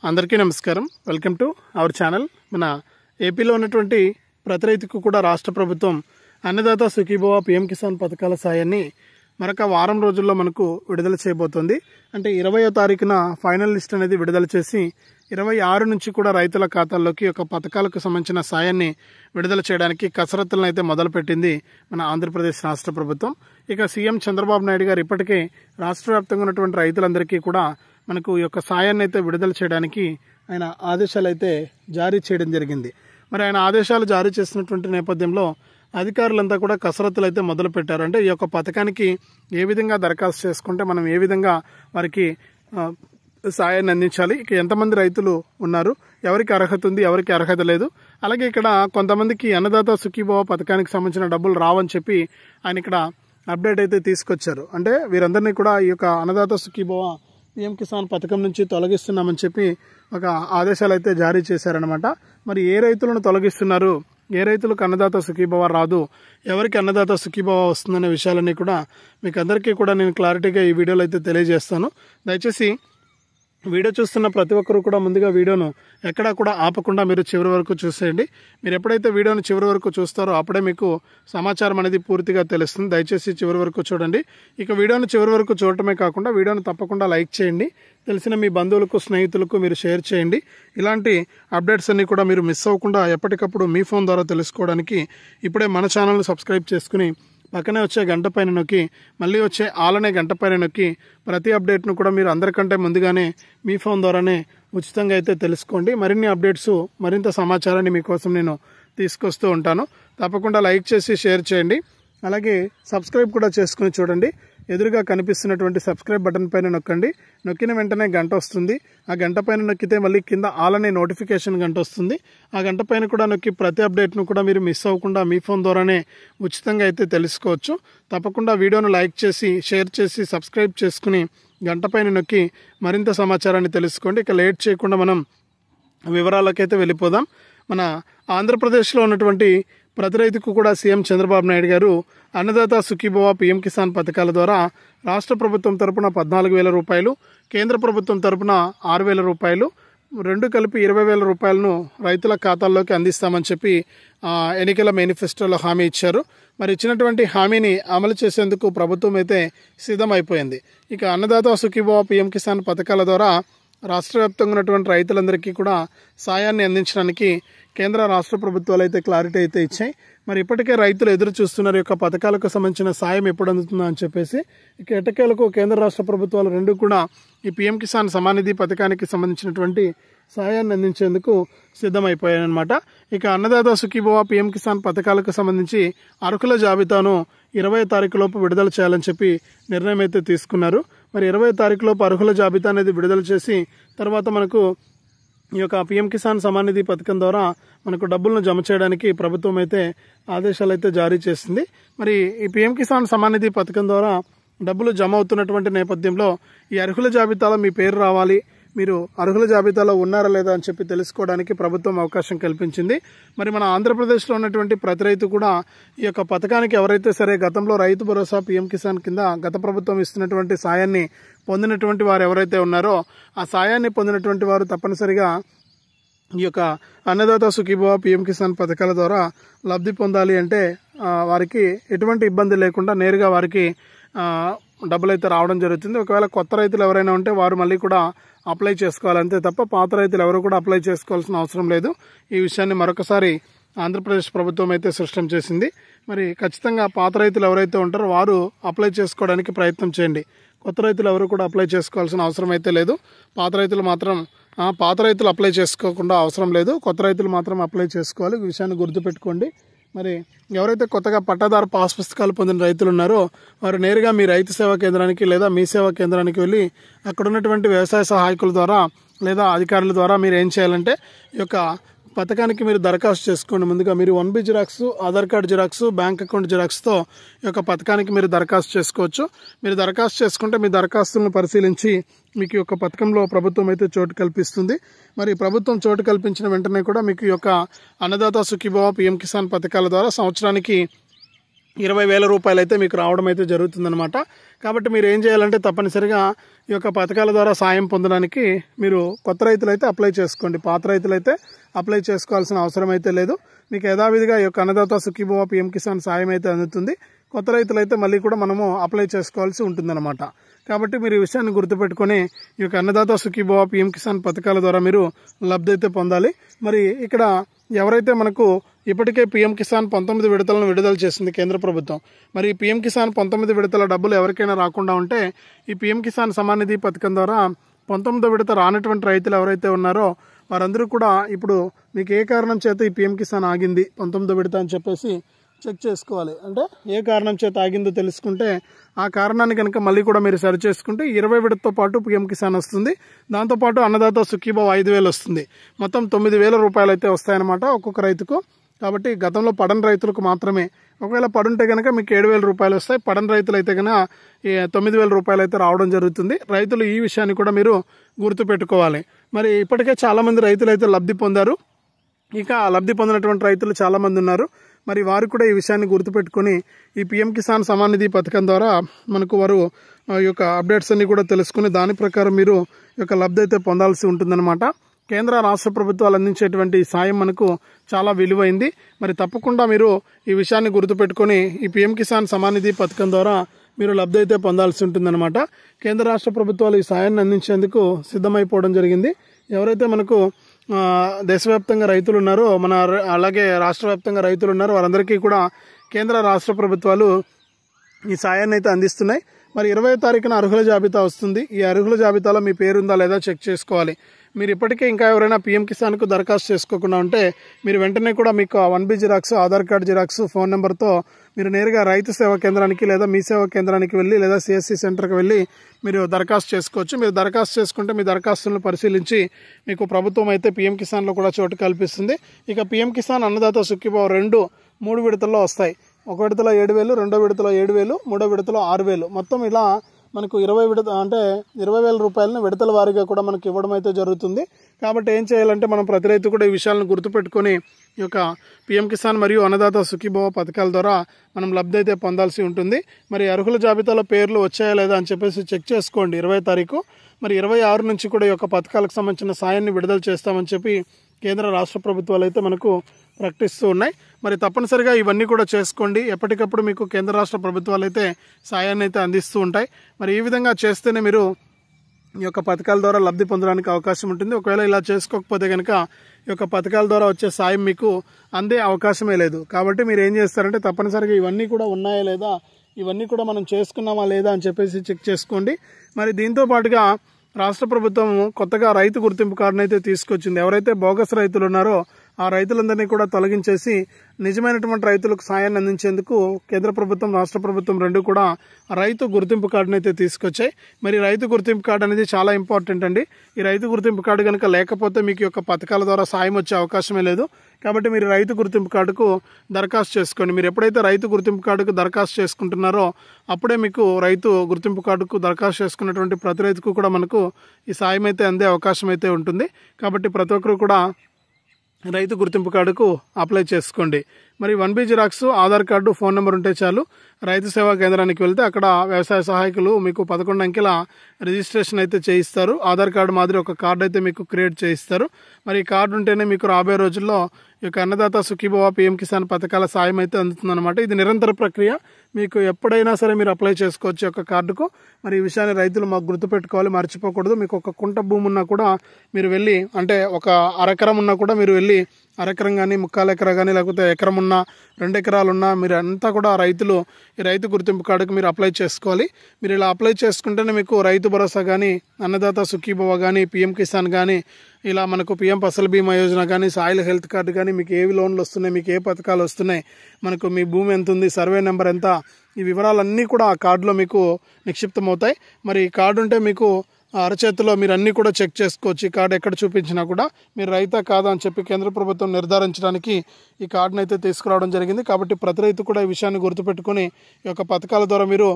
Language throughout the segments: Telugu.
అందరికీ నమస్కారం. Welcome to our channel. మన ఏపీలో ఉన్నటువంటి ప్రతి రైతుకు కూడా రాష్ట్ర ప్రభుత్వం అన్నదాత సుఖీభవ పీఎం కిసాన్ పథకాల సాయాన్ని మరొక వారం రోజుల్లో మనకు విడుదల చేయబోతోంది. అంటే 20వ తారీఖున ఫైనల్ లిస్ట్ అనేది విడుదల చేసి 26 నుంచి కూడా రైతుల ఖాతాల్లోకి ఒక పథకాలకు సంబంధించిన సాయాన్ని విడుదల చేయడానికి కసరత్తులను అయితే మొదలుపెట్టింది మన ఆంధ్రప్రదేశ్ రాష్ట్ర ప్రభుత్వం. ఇక సీఎం చంద్రబాబు నాయుడు గారు ఇప్పటికే రాష్ట్ర వ్యాప్తంగా ఉన్నటువంటి రైతులందరికీ కూడా మనకు ఈ యొక్క సాయాన్ని అయితే విడుదల చేయడానికి ఆయన ఆదేశాలు అయితే జారీ చేయడం జరిగింది. మరి ఆయన ఆదేశాలు జారీ చేసినటువంటి నేపథ్యంలో అధికారులంతా కూడా కసరత్తులు అయితే మొదలు పెట్టారు. అంటే ఈ యొక్క పథకానికి ఏ విధంగా దరఖాస్తు చేసుకుంటే మనం ఏ విధంగా వారికి సాయాన్ని అందించాలి, ఇక ఎంతమంది రైతులు ఉన్నారు, ఎవరికి అర్హత ఉంది, ఎవరికి అర్హత లేదు, అలాగే ఇక్కడ కొంతమందికి అన్నదాత సుఖీభవ పథకానికి సంబంధించిన డబ్బులు రావని చెప్పి ఆయన ఇక్కడ అప్డేట్ అయితే తీసుకొచ్చారు. అంటే వీరందరినీ కూడా ఈ యొక్క అన్నదాత సుఖీభవ పీఎం కిసాన్ పథకం నుంచి తొలగిస్తున్నామని చెప్పి ఒక ఆదేశాలు అయితే జారీ చేశారనమాట. మరి ఏ రైతులను తొలగిస్తున్నారు, ఏ రైతులకు అన్నదాత సుఖీభవ రాదు, ఎవరికి అన్నదాత సుఖీభవ వస్తుందనే విషయాలన్నీ కూడా మీకు అందరికీ కూడా నేను క్లారిటీగా ఈ వీడియోలో అయితే తెలియజేస్తాను. దయచేసి వీడియో చూస్తున్న ప్రతి ఒక్కరు కూడా ముందుగా వీడియోను ఎక్కడా కూడా ఆపకుండా మీరు చివరి వరకు చూసేయండి. మీరు ఎప్పుడైతే వీడియోను చివరి వరకు చూస్తారో అప్పుడే మీకు సమాచారం అనేది పూర్తిగా తెలుస్తుంది. దయచేసి చివరి వరకు చూడండి. ఇక వీడియోను చివరి వరకు చూడటమే కాకుండా వీడియోను తప్పకుండా లైక్ చేయండి. తెలిసిన మీ బంధువులకు, స్నేహితులకు మీరు షేర్ చేయండి. ఇలాంటి అప్డేట్స్ అన్ని కూడా మీరు మిస్ అవ్వకుండా ఎప్పటికప్పుడు మీ ఫోన్ ద్వారా తెలుసుకోవడానికి ఇప్పుడే మన ఛానల్ను సబ్స్క్రైబ్ చేసుకుని పక్కనే వచ్చే గంట పైన నొక్కి మళ్ళీ వచ్చే ఆలనే గంట పైన నొక్కి ప్రతి అప్డేట్ను కూడా మీరు అందరికంటే ముందుగానే మీ ఫోన్ ద్వారానే ఉచితంగా అయితే తెలుసుకోండి. మరిన్ని అప్డేట్స్, మరింత సమాచారాన్ని మీకోసం నేను తీసుకొస్తూ ఉంటాను. తప్పకుండా లైక్ చేసి షేర్ చేయండి. అలాగే సబ్స్క్రైబ్ కూడా చేసుకుని చూడండి. ఎదురుగా కనిపిస్తున్నటువంటి సబ్స్క్రైబ్ బటన్ పైన నొక్కండి. నొక్కిన వెంటనే గంట వస్తుంది. ఆ గంట పైన నొక్కితే మళ్ళీ కింద ఆల్ అనే నోటిఫికేషన్ గంట వస్తుంది. ఆ గంట పైన కూడా నొక్కి ప్రతి అప్డేట్ను కూడా మీరు మిస్ అవ్వకుండా మీ ఫోన్ ద్వారానే ఉచితంగా అయితే తెలుసుకోవచ్చు. తప్పకుండా వీడియోను లైక్ చేసి షేర్ చేసి సబ్స్క్రైబ్ చేసుకుని గంట పైన నొక్కి మరింత సమాచారాన్ని తెలుసుకోండి. ఇక లేట్ చేయకుండా మనం వివరాలకైతే వెళ్ళిపోదాం. మన ఆంధ్రప్రదేశ్లో ఉన్నటువంటి ప్రతి రైతుకు కూడా సీఎం చంద్రబాబు నాయుడు గారు అన్నదాత సుఖీభవ పీఎం కిసాన్ పథకాల ద్వారా రాష్ట్ర ప్రభుత్వం తరపున 14,000 రూపాయలు, కేంద్ర ప్రభుత్వం తరపున 6,000 రూపాయలు, రెండు కలిపి 20,000 రూపాయలను రైతుల ఖాతాల్లోకి అందిస్తామని చెప్పి ఎన్నికల మేనిఫెస్టోలో హామీ ఇచ్చారు. మరి ఇచ్చినటువంటి హామీని అమలు చేసేందుకు ప్రభుత్వం అయితే సిద్ధమైపోయింది. ఇక అన్నదాత సుఖీభవ పీఎం కిసాన్ పథకాల ద్వారా రాష్ట్ర వ్యాప్తంగా ఉన్నటువంటి రైతులందరికీ కూడా సాయాన్ని అందించడానికి కేంద్ర రాష్ట్ర ప్రభుత్వాలు అయితే క్లారిటీ అయితే ఇచ్చాయి. మరి ఇప్పటికే రైతులు ఎదురు చూస్తున్నారు యొక్క పథకాలకు సంబంధించిన సాయం ఎప్పుడు అందుతుందా అని చెప్పేసి. ఇక ఎట్టకేలకు కేంద్ర రాష్ట్ర ప్రభుత్వాలు రెండు కూడా ఈ పీఎం కిసాన్ సమాన్ నిధి పథకానికి సంబంధించినటువంటి సాయాన్ని అందించేందుకు సిద్ధమైపోయాయన్నమాట. ఇక అన్నదాత సుఖీభవ పీఎం కిసాన్ పథకాలకు సంబంధించి అర్హుల జాబితాను 20వ తారీఖులోపు విడుదల చేయాలని చెప్పి నిర్ణయం అయితే తీసుకున్నారు. మరి 20వ తారీఖులోపు అర్హుల జాబితా అనేది విడుదల చేసి తర్వాత మనకు ఈ యొక్క పీఎం కిసాన్ సమాన్ నిధి పథకం ద్వారా మనకు డబ్బులను జమ చేయడానికి ప్రభుత్వం అయితే ఆదేశాలు అయితే జారీ చేసింది. మరి ఈ పీఎం కిసాన్ సమాన్ నిధి పథకం ద్వారా డబ్బులు జమ అవుతున్నటువంటి నేపథ్యంలో ఈ అర్హుల జాబితాలో మీ పేరు రావాలి, మీరు అర్హుల జాబితాలో ఉన్నారా లేదా అని చెప్పి తెలుసుకోవడానికి ప్రభుత్వం అవకాశం కల్పించింది. మరి మన ఆంధ్రప్రదేశ్లో ఉన్నటువంటి ప్రతి రైతు కూడా ఈ యొక్క పథకానికి ఎవరైతే సరే గతంలో రైతు భరోసా పీఎం కిసాన్ కింద గత ప్రభుత్వం ఇస్తున్నటువంటి సాయాన్ని పొందినటువంటి వారు ఎవరైతే ఉన్నారో ఆ సాయాన్ని పొందినటువంటి వారు తప్పనిసరిగా ఈ యొక్క అన్నదాత సుఖీభవ పీఎం కిసాన్ పథకాల ద్వారా లబ్ధి పొందాలి. అంటే వారికి ఎటువంటి ఇబ్బంది లేకుండా నేరుగా వారికి డబ్బులు అయితే రావడం జరుగుతుంది. ఒకవేళ కొత్త రైతులు ఎవరైనా ఉంటే వారు మళ్ళీ కూడా అప్లై చేసుకోవాలి, అంతే తప్ప పాత రైతులు ఎవరు కూడా అప్లై చేసుకోవాల్సిన అవసరం లేదు. ఈ విషయాన్ని మరొకసారి ఆంధ్రప్రదేశ్ ప్రభుత్వం అయితే స్పష్టం చేసింది. మరి ఖచ్చితంగా పాత రైతులు ఎవరైతే ఉంటారో వారు అప్లై చేసుకోవడానికి ప్రయత్నం చేయండి. కొత్త రైతులు ఎవరు కూడా అప్లై చేసుకోవాల్సిన అవసరం అయితే లేదు. పాత రైతులు అప్లై చేసుకోకుండా అవసరం లేదు, కొత్త రైతులు మాత్రం అప్లై చేసుకోవాలి. ఈ విషయాన్ని గుర్తుపెట్టుకోండి. మరి ఎవరైతే కొత్తగా పట్టాదారు పాస్ పుస్తకాలు పొందిన రైతులు ఉన్నారో వారు నేరుగా మీ రైతు సేవా కేంద్రానికి లేదా మీ సేవా కేంద్రానికి వెళ్ళి అక్కడ ఉన్నటువంటి వ్యవసాయ సహాయకుల ద్వారా లేదా అధికారుల ద్వారా మీరు ఏం చేయాలంటే ఈ యొక్క పథకానికి మీరు దరఖాస్తు చేసుకోండి. ముందుగా మీరు 1B xerox, Aadhaar card xerox, bank account జిరాక్స్తో ఈ యొక్క పథకానికి మీరు దరఖాస్తు చేసుకోవచ్చు. మీరు దరఖాస్తు చేసుకుంటే మీ దరఖాస్తులను పరిశీలించి మీకు ఈ యొక్క పథకంలో ప్రభుత్వం అయితే చోటు కల్పిస్తుంది. మరి ప్రభుత్వం చోటు కల్పించిన వెంటనే కూడా మీకు ఈ యొక్క అన్నదాత సుఖీభవ పీఎం కిసాన్ పథకాల ద్వారా సంవత్సరానికి 20,000 రూపాయలు అయితే మీకు రావడం అయితే జరుగుతుందన్నమాట. కాబట్టి మీరు ఏం చేయాలంటే తప్పనిసరిగా ఈ యొక్క పథకాల ద్వారా సాయం పొందడానికి మీరు కొత్త రైతులైతే అప్లై చేసుకోండి. పాత రైతులైతే అప్లై చేసుకోవాల్సిన అవసరం అయితే లేదు. మీకు యథావిధిగా ఈ యొక్క అన్నదాత సుఖీభవ PM కిసాన్ సాయం అయితే అందుతుంది. కొత్త రైతులైతే మళ్ళీ కూడా మనము అప్లై చేసుకోవాల్సి ఉంటుందన్నమాట. కాబట్టి మీరు ఈ విషయాన్ని గుర్తుపెట్టుకొని ఈ యొక్క అన్నదాత సుఖీభవ PM కిసాన్ పథకాల ద్వారా మీరు లబ్ధి అయితే పొందాలి. మరి ఇక్కడ ఎవరైతే మనకు ఇప్పటికే PM కిసాన్ 19 విడతలను విడుదల చేసింది కేంద్ర ప్రభుత్వం. మరి PM కిసాన్ 19 విడతల డబ్బులు ఎవరికైనా రాకుండా ఉంటే ఈ PM కిసాన్ సమాన్ నిధి పథకం ద్వారా 19వ విడత రానటువంటి రైతులు ఎవరైతే ఉన్నారో వారందరూ కూడా ఇప్పుడు మీకు ఏ కారణం చేత ఈ PM కిసాన్ ఆగింది 19వ విడత అని చెప్పేసి చెక్ చేసుకోవాలి. అంటే ఏ కారణం చేత ఆగిందో తెలుసుకుంటే ఆ కారణాన్ని కనుక మళ్ళీ కూడా మీరు సరి చేసుకుంటే 20 విడతతో పాటు PM కిసాన్ వస్తుంది. దాంతోపాటు అన్నదాత సుఖీభవ 5,000 వస్తుంది. మొత్తం 9,000 రూపాయలు అయితే వస్తాయన్నమాట ఒక్కొక్క రైతుకు. కాబట్టి గతంలో పడని రైతులకు మాత్రమే, ఒకవేళ పడుంటే కనుక మీకు 7,000 రూపాయలు వస్తాయి. పడని రైతులు అయితే కనుక 9,000 రూపాయలు అయితే రావడం జరుగుతుంది. రైతులు ఈ విషయాన్ని కూడా మీరు గుర్తుపెట్టుకోవాలి. మరి ఇప్పటికే చాలామంది రైతులు అయితే లబ్ధి పొందారు. ఇక లబ్ధి పొందినటువంటి రైతులు చాలామంది ఉన్నారు. మరి వారు కూడా ఈ విషయాన్ని గుర్తుపెట్టుకొని ఈ PM కిసాన్ సమాన్ నిధి పథకం ద్వారా మనకు వారు ఈ యొక్క అప్డేట్స్ అన్ని కూడా తెలుసుకుని దాని ప్రకారం మీరు ఈ యొక్క లబ్ధి అయితే పొందాల్సి ఉంటుందన్నమాట. కేంద్ర రాష్ట్ర ప్రభుత్వాలు అందించేటువంటి సాయం మనకు చాలా విలువైంది. మరి తప్పకుండా మీరు ఈ విషయాన్ని గుర్తుపెట్టుకొని ఈ PM కిసాన్ సమాన్ నిధి పథకం ద్వారా మీరు లబ్ధి అయితే పొందాల్సి ఉంటుందన్నమాట. కేంద్ర రాష్ట్ర ప్రభుత్వాలు ఈ సాయాన్ని అందించేందుకు సిద్ధమైపోవడం జరిగింది. ఎవరైతే మనకు దేశవ్యాప్తంగా రైతులు ఉన్నారో అలాగే రాష్ట్ర వ్యాప్తంగా రైతులు ఉన్నారో వారందరికీ కూడా కేంద్ర రాష్ట్ర ప్రభుత్వాలు ఈ సాయాన్ని అయితే అందిస్తున్నాయి. మరి 20వ తారీఖున అర్హుల జాబితా వస్తుంది. ఈ అర్హుల జాబితాలో మీ పేరు ఉందా లేదా చెక్ చేసుకోవాలి. మీరు ఇప్పటికే ఇంకా ఎవరైనా PM కిసాన్కు దరఖాస్తు చేసుకోకుండా ఉంటే మీరు వెంటనే కూడా మీకు 1B xerox, Aadhaar card xerox, phone నెంబర్తో మీరు నేరుగా రైతు సేవా కేంద్రానికి లేదా మీ సేవా కేంద్రానికి వెళ్ళి లేదా CSC సెంటర్కి వెళ్ళి మీరు దరఖాస్తు చేసుకోవచ్చు. మీరు దరఖాస్తు చేసుకుంటే మీ దరఖాస్తులను పరిశీలించి మీకు ప్రభుత్వం అయితే PM కిసాన్లో కూడా చోటు కల్పిస్తుంది. ఇక PM కిసాన్ అన్నదాత సుఖీభవ 3 విడతల్లో వస్తాయి. ఒక విడతలో 7,000, రెండో విడతలో 7,000, మూడో విడతలో 6,000, మొత్తం ఇలా మనకు 20,000 రూపాయలను విడతల వారీగా కూడా మనకు ఇవ్వడం అయితే జరుగుతుంది. కాబట్టి ఏం చేయాలంటే మనం ప్రతి రైతు కూడా ఈ విషయాలను గుర్తుపెట్టుకొని ఈ యొక్క PM కిసాన్ మరియు అన్నదాత సుఖీభవ పథకాల ద్వారా మనం లబ్ధి అయితే పొందాల్సి ఉంటుంది. మరి అర్హుల జాబితాలో పేర్లు వచ్చాయా లేదా అని చెప్పేసి చెక్ చేసుకోండి 20వ తారీఖు. మరి 26 నుంచి కూడా ఈ యొక్క పథకాలకు సంబంధించిన సాయాన్ని విడుదల చేస్తామని చెప్పి కేంద్ర రాష్ట్ర ప్రభుత్వాలు అయితే మనకు ప్రకటిస్తూ ఉన్నాయి. మరి తప్పనిసరిగా ఇవన్నీ కూడా చేసుకోండి. ఎప్పటికప్పుడు మీకు కేంద్ర రాష్ట్ర ప్రభుత్వాలు అయితే సాయాన్ని అయితే అందిస్తూ ఉంటాయి. మరి ఈ విధంగా చేస్తేనే మీరు ఈ యొక్క పథకాల ద్వారా లబ్ధి పొందడానికి అవకాశం ఉంటుంది. ఒకవేళ ఇలా చేసుకోకపోతే కనుక ఈ యొక్క పథకాల ద్వారా వచ్చే సాయం మీకు అందే అవకాశమే లేదు. కాబట్టి మీరు ఏం చేస్తారంటే తప్పనిసరిగా ఇవన్నీ కూడా ఉన్నాయా లేదా, ఇవన్నీ కూడా మనం చేసుకున్నామా లేదా అని చెప్పేసి చెక్ చేసుకోండి. మరి దీంతో పాటుగా రాష్ట్ర ప్రభుత్వం కొత్తగా రైతు గుర్తింపు కార్డును అయితే తీసుకొచ్చింది. ఎవరైతే బోగస్ రైతులు ఉన్నారో ఆ రైతులందరినీ కూడా తొలగించేసి నిజమైనటువంటి రైతులకు సాయాన్ని అందించేందుకు కేంద్ర ప్రభుత్వం, రాష్ట్ర ప్రభుత్వం రెండు కూడా రైతు గుర్తింపు కార్డును అయితే తీసుకొచ్చాయి. మరి రైతు గుర్తింపు కార్డు అనేది చాలా ఇంపార్టెంట్ అండి. ఈ రైతు గుర్తింపు కార్డు కనుక లేకపోతే మీకు యొక్క పథకాల ద్వారా సాయం వచ్చే అవకాశమే లేదు. కాబట్టి మీరు రైతు గుర్తింపు కార్డుకు దరఖాస్తు చేసుకోండి. మీరు ఎప్పుడైతే రైతు గుర్తింపు కార్డుకు దరఖాస్తు చేసుకుంటున్నారో అప్పుడే మీకు రైతు గుర్తింపు కార్డుకు దరఖాస్తు చేసుకున్నటువంటి ప్రతి రైతుకు కూడా మనకు ఈ సాయం అయితే అందే అవకాశం అయితే ఉంటుంది. కాబట్టి ప్రతి ఒక్కరు కూడా రైతు గుర్తింపు కార్డుకు అప్లై చేసుకోండి. మరి 1B xerox, Aadhaar card, phone number ఉంటే చాలు. రైతు సేవా కేంద్రానికి వెళ్తే అక్కడ వ్యవసాయ సహాయకులు మీకు 11 అంకెల రిజిస్ట్రేషన్ అయితే చేయిస్తారు. ఆధార్ కార్డు మాదిరి ఒక కార్డు అయితే మీకు క్రియేట్ చేయిస్తారు. మరి ఈ కార్డు ఉంటేనే మీకు రాబోయే రోజుల్లో ఈ యొక్క అన్నదాత సుఖీభవ PM కిసాన్ పథకాల సాయం అయితే అందుతుందన్నమాట. ఇది నిరంతర ప్రక్రియ. మీకు ఎప్పుడైనా సరే మీరు అప్లై చేసుకోవచ్చు యొక్క కార్డుకు. మరి ఈ విషయాన్ని రైతులు మాకు గుర్తుపెట్టుకోవాలి, మర్చిపోకూడదు. మీకు ఒక కుంట భూమి ఉన్నా కూడా మీరు వెళ్ళి, అంటే ఒక అరెకరం ఉన్నా కూడా మీరు వెళ్ళి అరెకరం కానీ, ముక్కాలు ఎకరా కానీ, లేకపోతే ఎకరం ఉన్నా, 2 ఎకరాలు ఉన్నా మీరు అంతా కూడా రైతులు ఈ రైతు గుర్తింపు కార్డుకు మీరు అప్లై చేసుకోవాలి. మీరు ఇలా అప్లై చేసుకుంటేనే మీకు రైతు భరోసా కానీ, అన్నదాత సుఖీభవ కానీ, PM కిసాన్ కానీ, ఇలా మనకు PM ఫసల్ బీమా యోజన కానీ, సాయిల్ హెల్త్ కార్డు కానీ, మీకు ఏవి లోన్లు వస్తున్నాయి, మీకు ఏ పథకాలు వస్తున్నాయి, మనకు మీ భూమి ఎంత ఉంది, సర్వే నెంబర్ ఎంత, ఈ వివరాలన్నీ కూడా ఆ కార్డులో మీకు నిక్షిప్తమవుతాయి. మరి ఈ కార్డు ఉంటే మీకు అరచేతిలో మీరు అన్నీ కూడా చెక్ చేసుకోవచ్చు. ఈ కార్డు ఎక్కడ చూపించినా కూడా మీరు రైతా కాదా అని చెప్పి కేంద్ర ప్రభుత్వం నిర్ధారించడానికి ఈ కార్డును అయితే తీసుకురావడం జరిగింది. కాబట్టి ప్రతి రైతు కూడా ఈ విషయాన్ని గుర్తుపెట్టుకొని ఈ యొక్క పథకాల ద్వారా మీరు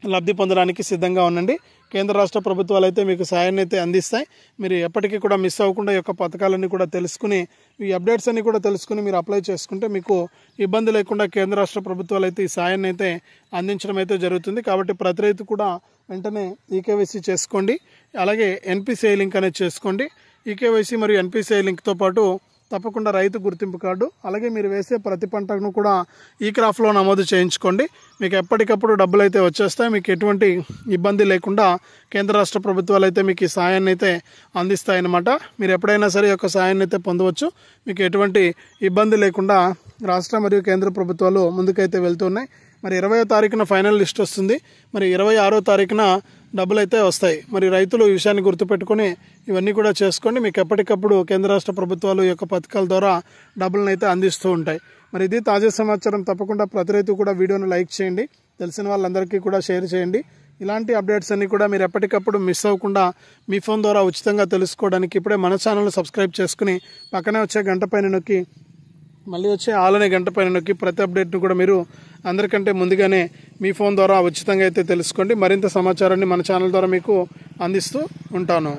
లబ్ధి పొందడానికి సిద్ధంగా ఉండండి. కేంద్ర రాష్ట్ర ప్రభుత్వాలు అయితే మీకు సాయాన్ని అయితే అందిస్తాయి. మీరు ఎప్పటికీ కూడా మిస్ అవ్వకుండా ఈ యొక్క పథకాలన్నీ కూడా తెలుసుకుని, ఈ అప్డేట్స్ అన్ని కూడా తెలుసుకుని మీరు అప్లై చేసుకుంటే మీకు ఇబ్బంది లేకుండా కేంద్ర రాష్ట్ర ప్రభుత్వాలు అయితే ఈ సాయాన్ని అయితే అందించడం అయితే జరుగుతుంది. కాబట్టి ప్రతి రైతు కూడా వెంటనే ఈకేవైసీ చేసుకోండి. అలాగే ఎన్పిసిఐ లింక్ అనేది చేసుకోండి. ఈకేవైసీ మరియు ఎన్పిసిఐ లింక్తో పాటు తప్పకుండా రైతు గుర్తింపు కార్డు, అలాగే మీరు వేసే ప్రతి పంటను కూడా ఈ క్రాప్లో నమోదు చేయించుకోండి. మీకు ఎప్పటికప్పుడు డబ్బులు అయితే వచ్చేస్తాయి. మీకు ఎటువంటి ఇబ్బంది లేకుండా కేంద్ర రాష్ట్ర ప్రభుత్వాలు అయితే మీకు ఈ సాయాన్ని అయితే అందిస్తాయన్నమాట. మీరు ఎప్పుడైనా సరే యొక్క సాయాన్ని అయితే పొందవచ్చు. మీకు ఎటువంటి ఇబ్బంది లేకుండా రాష్ట్ర మరియు కేంద్ర ప్రభుత్వాలు ముందుకైతే వెళ్తున్నాయి. మరి 20వ తారీఖున ఫైనల్ లిస్ట్ వస్తుంది. మరి 26వ తారీఖున డబ్బులు అయితే వస్తాయి. మరి రైతులు ఈ విషయాన్ని గుర్తుపెట్టుకొని ఇవన్నీ కూడా చేసుకోండి. మీకు ఎప్పటికప్పుడు కేంద్ర రాష్ట్ర ప్రభుత్వాలు యొక్క పథకాల ద్వారా డబ్బులను అయితే అందిస్తూ ఉంటాయి. మరి ఇది తాజా సమాచారం. తప్పకుండా ప్రతి రైతు కూడా వీడియోను లైక్ చేయండి, తెలిసిన వాళ్ళందరికీ కూడా షేర్ చేయండి. ఇలాంటి అప్డేట్స్ అన్ని కూడా మీరు ఎప్పటికప్పుడు మిస్ అవ్వకుండా మీ ఫోన్ ద్వారా ఉచితంగా తెలుసుకోవడానికి ఇప్పుడే మన ఛానల్ని సబ్స్క్రైబ్ చేసుకుని పక్కనే వచ్చే గంట పైన నొక్కి మళ్ళీ వచ్చే ఆలనే గంట పైన నొక్కి ప్రతి అప్డేట్ను కూడా మీరు అందరికంటే ముందుగానే మీ ఫోన్ ద్వారా ఉచితంగా అయితే తెలుసుకోండి. మరింత సమాచారాన్ని మన ఛానల్ ద్వారా మీకు అందిస్తూ ఉంటాను.